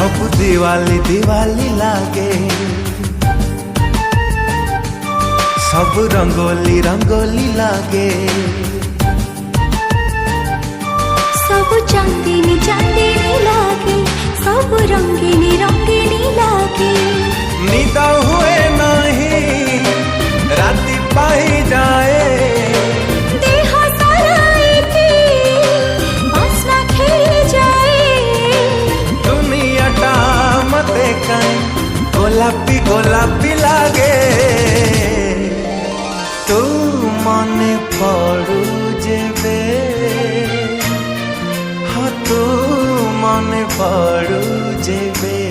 सब दिवाली दिवाली लागे, सब रंगोली रंगोली लागे, सब चांदनी चांदनी लागे, सब रंगीनी रंगीनी लागे। निद हुए नहीं राति पाई जाए, देह सारा एके बास्ना खेली जाए। दुनियाटा मते काई गोलापी गोलापी लागे। तू मने पड़ू जेबे, हाँ तू मने पड़ू जेबे।